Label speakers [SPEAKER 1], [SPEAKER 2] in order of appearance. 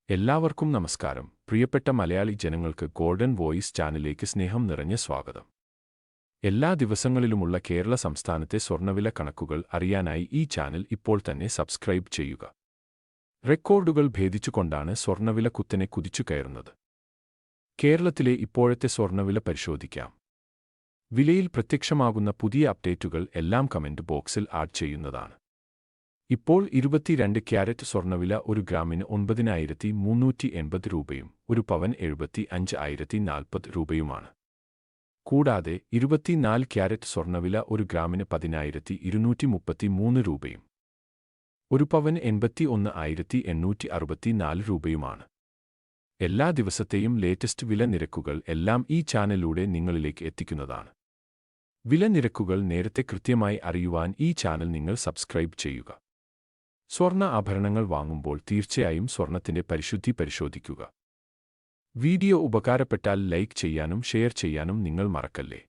[SPEAKER 1] എല്ലാവർക്കും നമസ്കാരം. പ്രിയപ്പെട്ട മലയാളി ജനങ്ങൾക്ക് ഗോൾഡൻ വോയിസ് ചാനലിലേക്ക് സ്നേഹം നിറഞ്ഞ സ്വാഗതം. എല്ലാ ദിവസങ്ങളിലുമുള്ള കേരള സംസ്ഥാനത്തെ സ്വർണ്ണവില കണക്കുകൾ അറിയാനായി ഈ ചാനൽ ഇപ്പോൾ തന്നെ സബ്സ്ക്രൈബ് ചെയ്യുക. റെക്കോർഡുകൾ ഭേദിച്ചുകൊണ്ടാണ് സ്വർണ്ണവില കുത്തനെ കുതിച്ചു കയറുന്നത്. കേരളത്തിലെ ഇപ്പോഴത്തെ സ്വർണ്ണവില പരിശോധിക്കാം. വിലയിൽ പ്രത്യക്ഷമാകുന്ന പുതിയ അപ്ഡേറ്റുകൾ എല്ലാം കമന്റ് ബോക്സിൽ ആഡ് ചെയ്യുന്നതാണ്. ഇപ്പോൾ 22 ക്യാരറ്റ് സ്വർണ്ണവില ഒരു ഗ്രാമിന് 9,380 രൂപയും ഒരു പവൻ 75,040 രൂപയുമാണ്. കൂടാതെ 24 ക്യാരറ്റ് സ്വർണ്ണവില ഒരു ഗ്രാമിന് 10,233 രൂപയും ഒരു പവൻ 81,864 രൂപയുമാണ്. എല്ലാ ദിവസത്തെയും ലേറ്റസ്റ്റ് വില നിരക്കുകൾ എല്ലാം ഈ ചാനലിലൂടെ നിങ്ങളിലേക്ക് എത്തിക്കുന്നതാണ്. വില നിരക്കുകൾ നേരത്തെ കൃത്യമായി അറിയുവാൻ ഈ ചാനൽ നിങ്ങൾ സബ്സ്ക്രൈബ് ചെയ്യുക. സ്വർണ്ണ ആഭരണങ്ങൾ വാങ്ങുമ്പോൾ തീർച്ചയായും സ്വർണ്ണത്തിന്റെ പരിശുദ്ധി പരിശോധിക്കുക. വീഡിയോ ഉപകാരപ്പെട്ടാൽ ലൈക്ക് ചെയ്യാനും ഷെയർ ചെയ്യാനും നിങ്ങൾ മറക്കല്ലേ.